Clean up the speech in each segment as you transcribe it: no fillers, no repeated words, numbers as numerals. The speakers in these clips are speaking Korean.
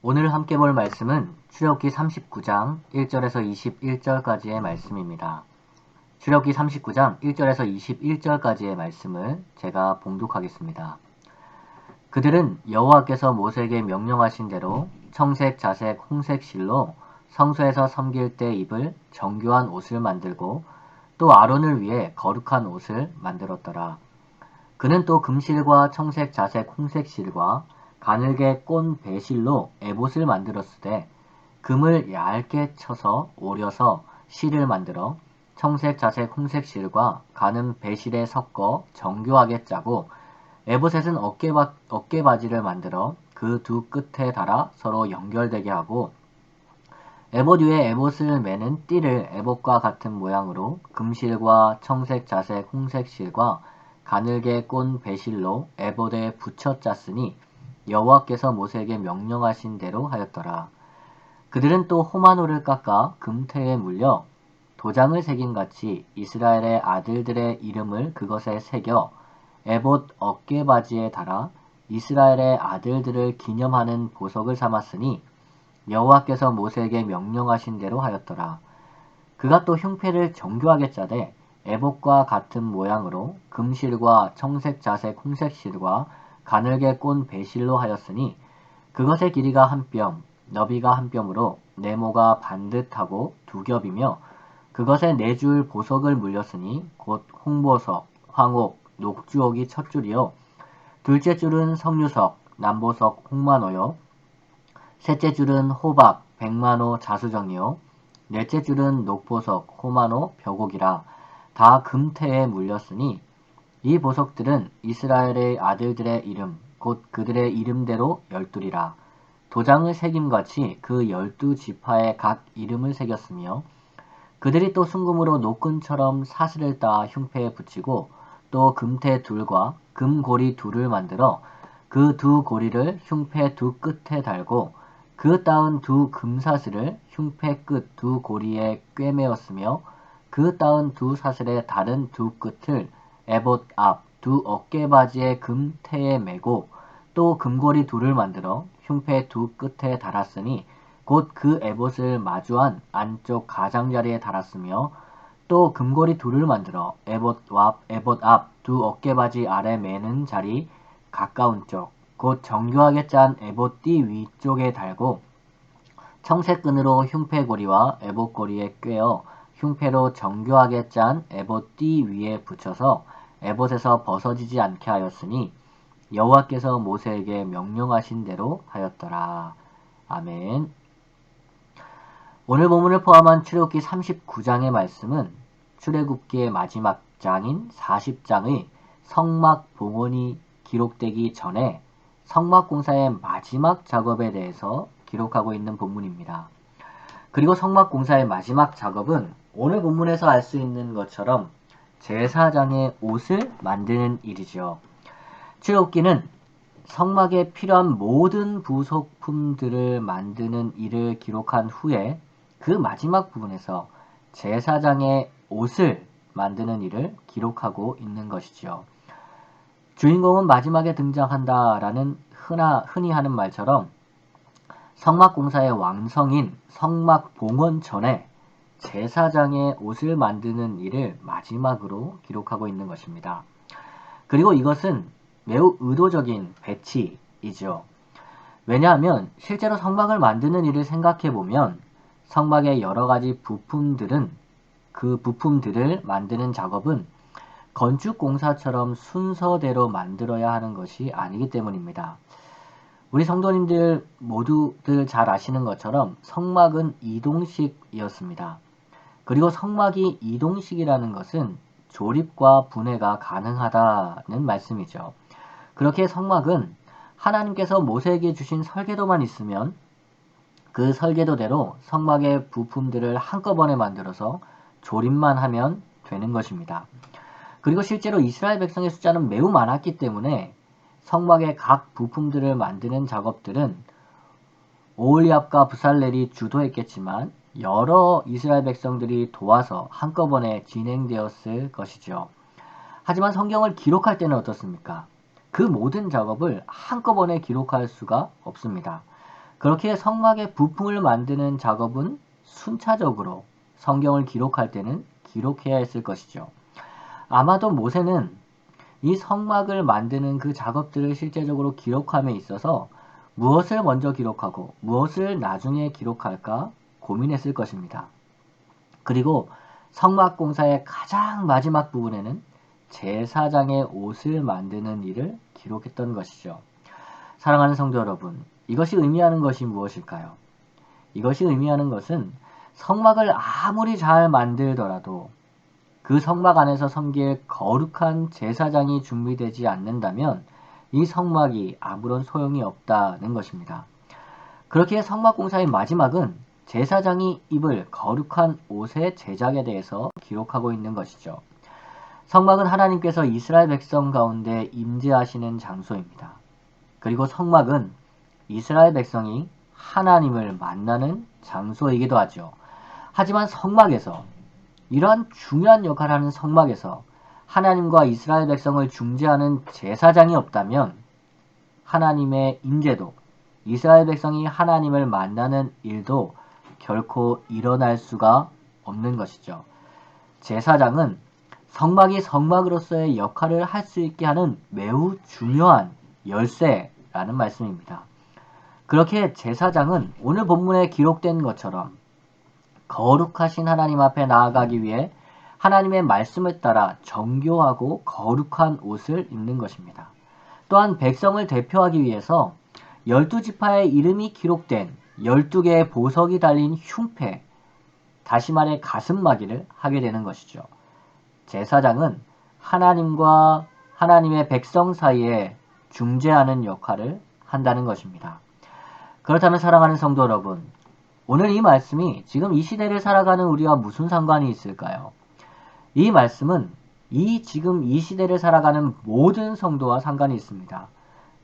오늘 함께 볼 말씀은 출애굽기 39장 1절에서 21절까지의 말씀입니다. 출애굽기 39장 1절에서 21절까지의 말씀을 제가 봉독하겠습니다. 그들은 여호와께서 모세에게 명령하신 대로 청색, 자색, 홍색 실로 성소에서 섬길 때 입을 정교한 옷을 만들고 또 아론을 위해 거룩한 옷을 만들었더라. 그는 또 금실과 청색, 자색, 홍색 실과 가늘게 꼰 배실로 에봇을 만들었으되 금을 얇게 쳐서 오려서 실을 만들어 청색, 자색, 홍색 실과 가는 배실에 섞어 정교하게 짜고 에봇셋은 어깨바지를 만들어 그 두 끝에 달아 서로 연결되게 하고 에봇 위에 에봇을 매는 띠를 에봇과 같은 모양으로 금실과 청색, 자색, 홍색 실과 가늘게 꼰 배실로 에봇에 붙여 짰으니 여호와께서 모세에게 명령하신 대로 하였더라. 그들은 또 호마노를 깎아 금태에 물려 도장을 새김같이 이스라엘의 아들들의 이름을 그것에 새겨 에봇 어깨바지에 달아 이스라엘의 아들들을 기념하는 보석을 삼았으니 여호와께서 모세에게 명령하신 대로 하였더라. 그가 또 흉패를 정교하게 짜되 에봇과 같은 모양으로 금실과 청색, 자색, 홍색 실과 가늘게 꼰 배실로 하였으니 그것의 길이가 한 뼘, 너비가 한 뼘으로 네모가 반듯하고 두 겹이며 그것에 네 줄 보석을 물렸으니 곧 홍보석, 황옥, 녹주옥이 첫 줄이요 둘째 줄은 석류석, 남보석, 홍만호요 셋째 줄은 호박, 백만호, 자수정이요 넷째 줄은 녹보석, 호만호, 벼곡이라 다 금태에 물렸으니 이 보석들은 이스라엘의 아들들의 이름 곧 그들의 이름대로 12이라 도장을 새김같이 그 12지파의 각 이름을 새겼으며 그들이 또 순금으로 노끈처럼 사슬을 따 흉패에 붙이고 또 금태 둘과 금고리 둘을 만들어 그 두 고리를 흉패 두 끝에 달고 그 따은 두 금사슬을 흉패 끝 두 고리에 꿰매었으며 그 따은 두 사슬의 다른 두 끝을 에봇 앞 두 어깨바지의 금태에 매고 또 금고리 둘을 만들어 흉패 두 끝에 달았으니 곧 그 에봇을 마주한 안쪽 가장자리에 달았으며 또 금고리 둘을 만들어 에봇 앞 두 어깨바지 아래 매는 자리 가까운 쪽 곧 정교하게 짠 에봇 띠 위쪽에 달고 청색끈으로 흉패고리와 에봇고리에 꿰어 흉패로 정교하게 짠 에봇 띠 위에 붙여서 에봇에서 벗어지지 않게 하였으니 여호와께서 모세에게 명령하신 대로 하였더라. 아멘. 오늘 본문을 포함한 출애굽기 39장의 말씀은 출애굽기의 마지막 장인 40장의 성막 봉헌이 기록되기 전에 성막 공사의 마지막 작업에 대해서 기록하고 있는 본문입니다. 그리고 성막 공사의 마지막 작업은 오늘 본문에서 알 수 있는 것처럼 제사장의 옷을 만드는 일이죠. 출애굽기는 성막에 필요한 모든 부속품들을 만드는 일을 기록한 후에 그 마지막 부분에서 제사장의 옷을 만드는 일을 기록하고 있는 것이죠. 주인공은 마지막에 등장한다라는 흔히 하는 말처럼 성막 공사의 왕성인 성막 봉헌 전에 제사장의 옷을 만드는 일을 마지막으로 기록하고 있는 것입니다. 그리고 이것은 매우 의도적인 배치이죠. 왜냐하면 실제로 성막을 만드는 일을 생각해보면 성막의 여러가지 부품들은 그 부품들을 만드는 작업은 건축공사처럼 순서대로 만들어야 하는 것이 아니기 때문입니다. 우리 성도님들 모두들 잘 아시는 것처럼 성막은 이동식이었습니다. 그리고 성막이 이동식이라는 것은 조립과 분해가 가능하다는 말씀이죠. 그렇게 성막은 하나님께서 모세에게 주신 설계도만 있으면 그 설계도대로 성막의 부품들을 한꺼번에 만들어서 조립만 하면 되는 것입니다. 그리고 실제로 이스라엘 백성의 숫자는 매우 많았기 때문에 성막의 각 부품들을 만드는 작업들은 오홀리압과 부살렐이 주도했겠지만 여러 이스라엘 백성들이 도와서 한꺼번에 진행되었을 것이죠. 하지만 성경을 기록할 때는 어떻습니까? 그 모든 작업을 한꺼번에 기록할 수가 없습니다. 그렇게 성막의 부품을 만드는 작업은 순차적으로 성경을 기록할 때는 기록해야 했을 것이죠. 아마도 모세는 이 성막을 만드는 그 작업들을 실제적으로 기록함에 있어서 무엇을 먼저 기록하고 무엇을 나중에 기록할까 고민했을 것입니다. 그리고 성막 공사의 가장 마지막 부분에는 제사장의 옷을 만드는 일을 기록했던 것이죠. 사랑하는 성도 여러분, 이것이 의미하는 것이 무엇일까요? 이것이 의미하는 것은 성막을 아무리 잘 만들더라도 그 성막 안에서 섬길 거룩한 제사장이 준비되지 않는다면 이 성막이 아무런 소용이 없다는 것입니다. 그렇게 성막 공사의 마지막은 제사장이 입을 거룩한 옷의 제작에 대해서 기록하고 있는 것이죠. 성막은 하나님께서 이스라엘 백성 가운데 임재하시는 장소입니다. 그리고 성막은 이스라엘 백성이 하나님을 만나는 장소이기도 하죠. 하지만 성막에서 이러한 중요한 역할을 하는 성막에서 하나님과 이스라엘 백성을 중재하는 제사장이 없다면 하나님의 임재도 이스라엘 백성이 하나님을 만나는 일도 결코 일어날 수가 없는 것이죠. 제사장은 성막이 성막으로서의 역할을 할 수 있게 하는 매우 중요한 열쇠라는 말씀입니다. 그렇게 제사장은 오늘 본문에 기록된 것처럼 거룩하신 하나님 앞에 나아가기 위해 하나님의 말씀을 따라 정교하고 거룩한 옷을 입는 것입니다. 또한 백성을 대표하기 위해서 12지파의 이름이 기록된 12개의 보석이 달린 흉패, 다시 말해 가슴마기를 하게 되는 것이죠. 제사장은 하나님과 하나님의 백성 사이에 중재하는 역할을 한다는 것입니다. 그렇다면 사랑하는 성도 여러분, 오늘 이 말씀이 지금 이 시대를 살아가는 우리와 무슨 상관이 있을까요? 이 말씀은 지금 이 시대를 살아가는 모든 성도와 상관이 있습니다.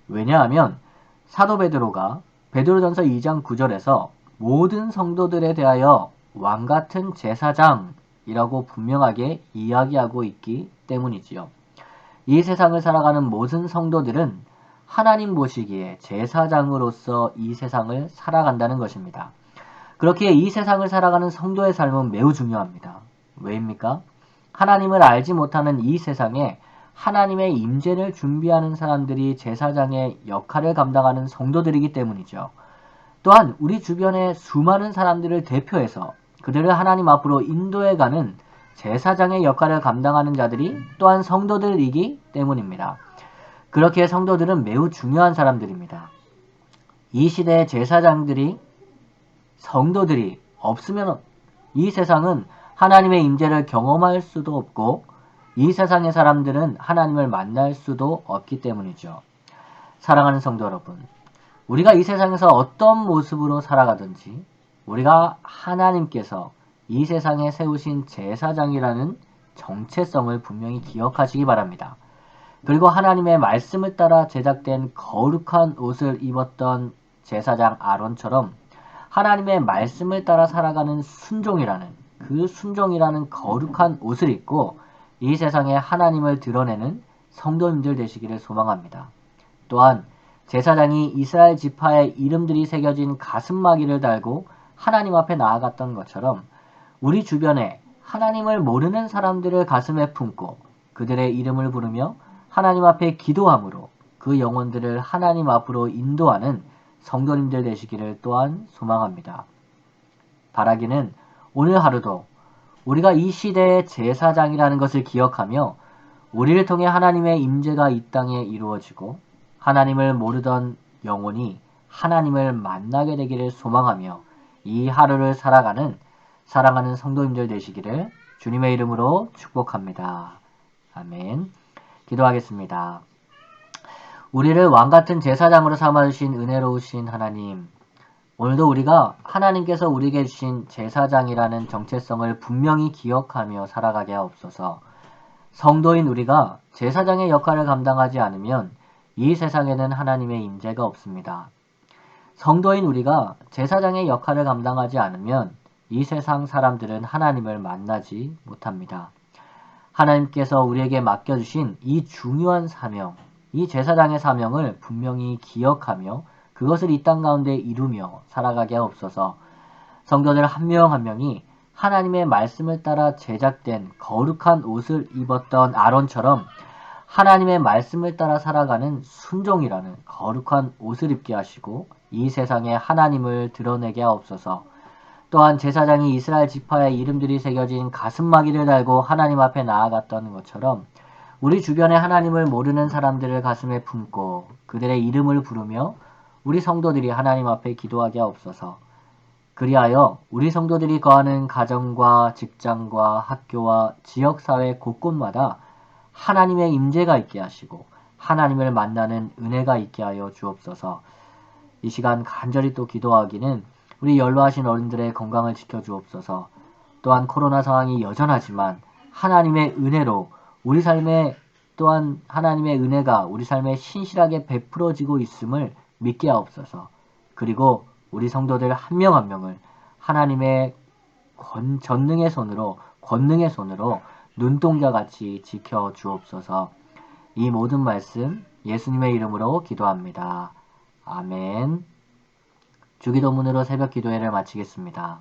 왜냐하면 사도 베드로가 베드로전서 2장 9절에서 모든 성도들에 대하여 왕같은 제사장이라고 분명하게 이야기하고 있기 때문이지요. 이 세상을 살아가는 모든 성도들은 하나님 보시기에 제사장으로서 이 세상을 살아간다는 것입니다. 그렇기에 이 세상을 살아가는 성도의 삶은 매우 중요합니다. 왜입니까? 하나님을 알지 못하는 이 세상에 하나님의 임재를 준비하는 사람들이 제사장의 역할을 감당하는 성도들이기 때문이죠. 또한 우리 주변의 수많은 사람들을 대표해서 그들을 하나님 앞으로 인도해가는 제사장의 역할을 감당하는 자들이 또한 성도들이기 때문입니다. 그렇게 성도들은 매우 중요한 사람들입니다. 이 시대의 제사장들이 성도들이 없으면 이 세상은 하나님의 임재를 경험할 수도 없고 이 세상의 사람들은 하나님을 만날 수도 없기 때문이죠. 사랑하는 성도 여러분, 우리가 이 세상에서 어떤 모습으로 살아가든지 우리가 하나님께서 이 세상에 세우신 제사장이라는 정체성을 분명히 기억하시기 바랍니다. 그리고 하나님의 말씀을 따라 제작된 거룩한 옷을 입었던 제사장 아론처럼 하나님의 말씀을 따라 살아가는 순종이라는 거룩한 옷을 입고 이 세상에 하나님을 드러내는 성도님들 되시기를 소망합니다. 또한 제사장이 이스라엘 지파의 이름들이 새겨진 가슴마기를 달고 하나님 앞에 나아갔던 것처럼 우리 주변에 하나님을 모르는 사람들을 가슴에 품고 그들의 이름을 부르며 하나님 앞에 기도함으로 그 영혼들을 하나님 앞으로 인도하는 성도님들 되시기를 또한 소망합니다. 바라기는 오늘 하루도 우리가 이 시대의 제사장이라는 것을 기억하며 우리를 통해 하나님의 임재가 이 땅에 이루어지고 하나님을 모르던 영혼이 하나님을 만나게 되기를 소망하며 이 하루를 살아가는 사랑하는 성도님들 되시기를 주님의 이름으로 축복합니다. 아멘. 기도하겠습니다. 우리를 왕같은 제사장으로 삼아주신 은혜로우신 하나님, 오늘도 우리가 하나님께서 우리에게 주신 제사장이라는 정체성을 분명히 기억하며 살아가게 하옵소서. 성도인 우리가 제사장의 역할을 감당하지 않으면 이 세상에는 하나님의 임재가 없습니다. 성도인 우리가 제사장의 역할을 감당하지 않으면 이 세상 사람들은 하나님을 만나지 못합니다. 하나님께서 우리에게 맡겨주신 이 중요한 사명, 이 제사장의 사명을 분명히 기억하며 그것을 이 땅 가운데 이루며 살아가게 하옵소서. 성도들 한 명 한 명이 하나님의 말씀을 따라 제작된 거룩한 옷을 입었던 아론처럼 하나님의 말씀을 따라 살아가는 순종이라는 거룩한 옷을 입게 하시고 이 세상에 하나님을 드러내게 하옵소서. 또한 제사장이 이스라엘 지파의 이름들이 새겨진 가슴마기를 달고 하나님 앞에 나아갔던 것처럼 우리 주변에 하나님을 모르는 사람들을 가슴에 품고 그들의 이름을 부르며 우리 성도들이 하나님 앞에 기도하게 하옵소서. 그리하여 우리 성도들이 거하는 가정과 직장과 학교와 지역사회 곳곳마다 하나님의 임재가 있게 하시고 하나님을 만나는 은혜가 있게 하여 주옵소서. 이 시간 간절히 또 기도하기는 우리 연로하신 어른들의 건강을 지켜주옵소서. 또한 코로나 상황이 여전하지만 하나님의 은혜로 우리 삶에 또한 하나님의 은혜가 우리 삶에 신실하게 베풀어지고 있음을 믿게 하옵소서. 그리고 우리 성도들 한 명 한 명을 하나님의 권능의 손으로 눈동자같이 지켜 주옵소서. 이 모든 말씀 예수님의 이름으로 기도합니다. 아멘. 주기도문으로 새벽 기도회를 마치겠습니다.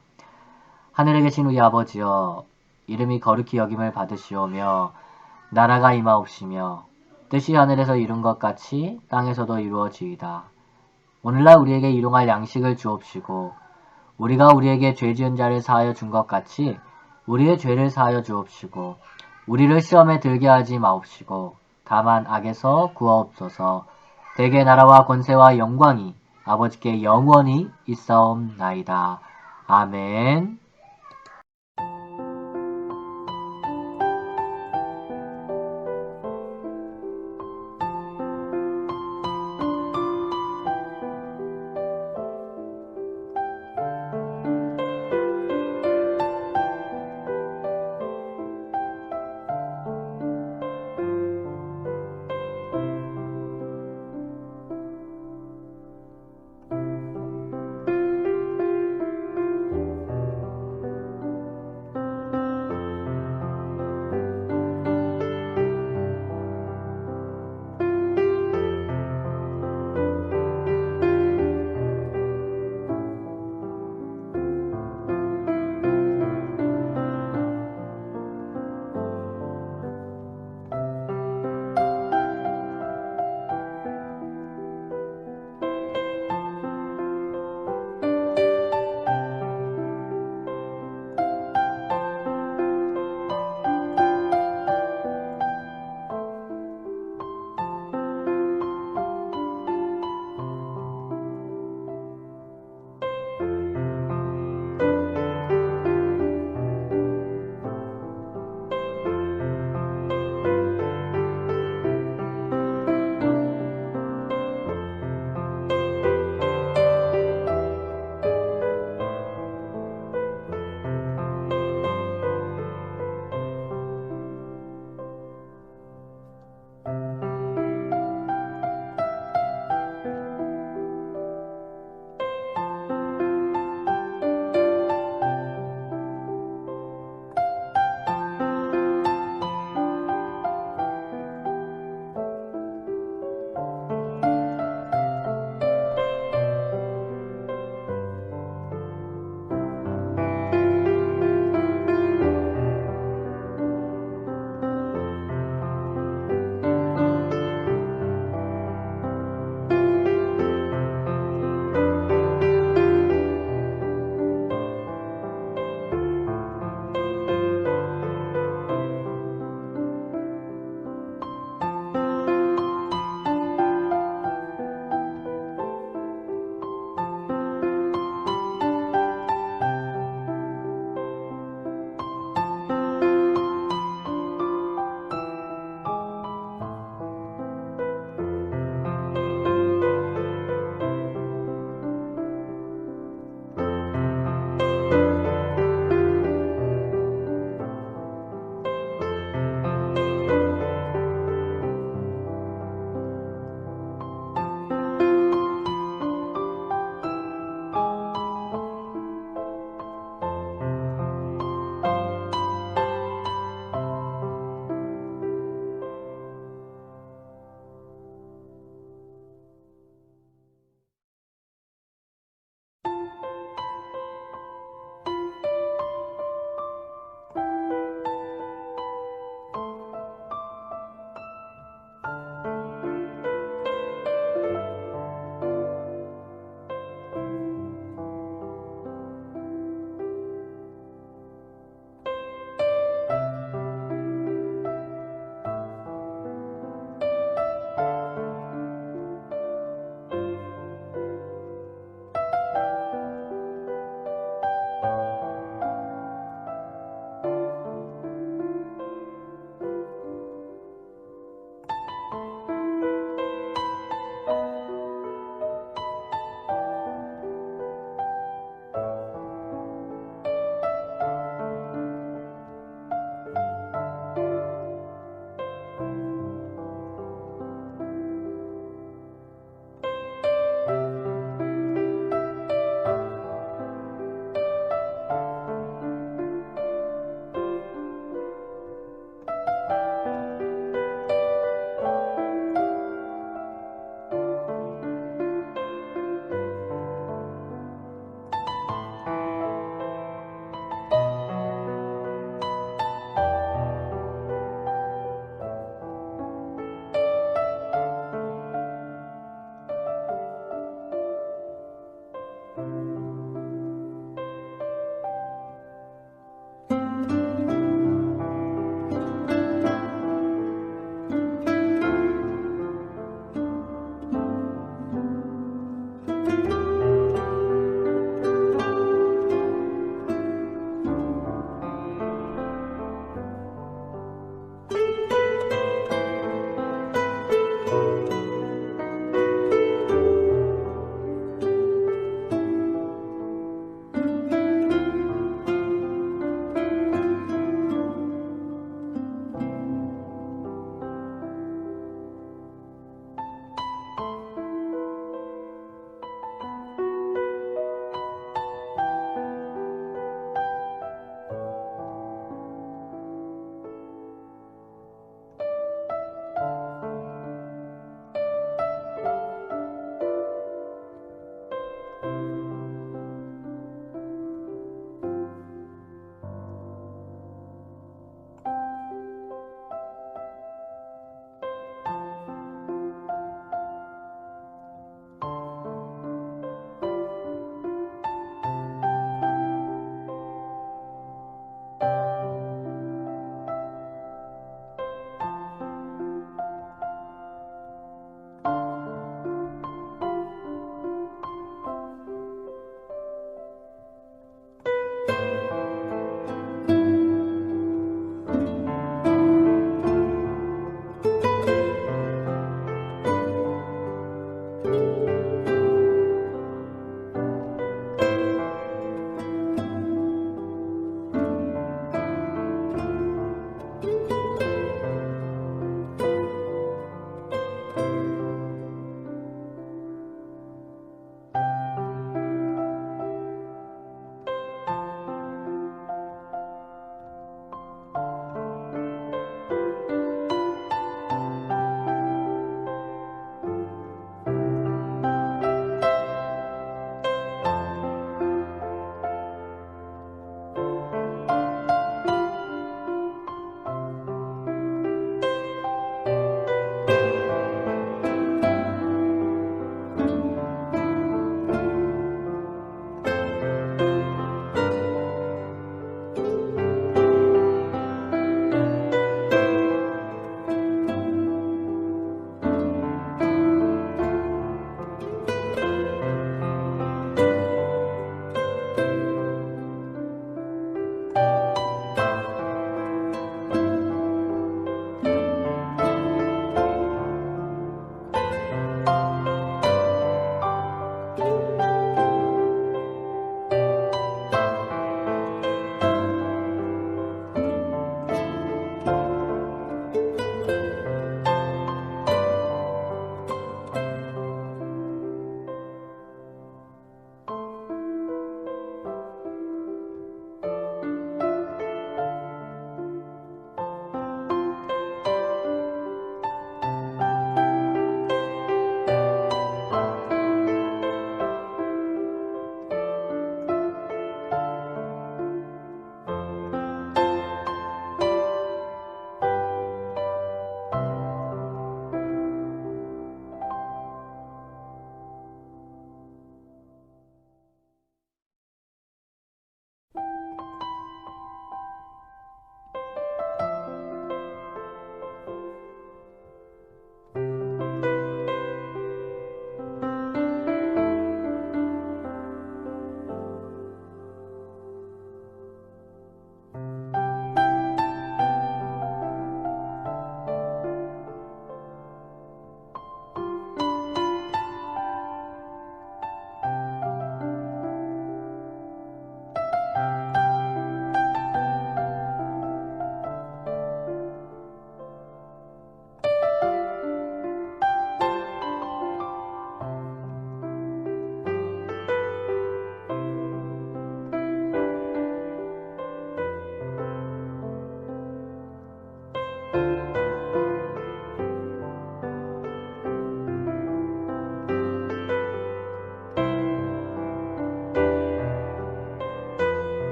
하늘에 계신 우리 아버지여, 이름이 거룩히 여김을 받으시오며 나라가 임하옵시며 뜻이 하늘에서 이룬 것 같이 땅에서도 이루어지이다. 오늘날 우리에게 일용할 양식을 주옵시고 우리가 우리에게 죄 지은 자를 사하여 준 것 같이 우리의 죄를 사하여 주옵시고 우리를 시험에 들게 하지 마옵시고 다만 악에서 구하옵소서. 대개 나라와 권세와 영광이 아버지께 영원히 있사옵나이다. 아멘.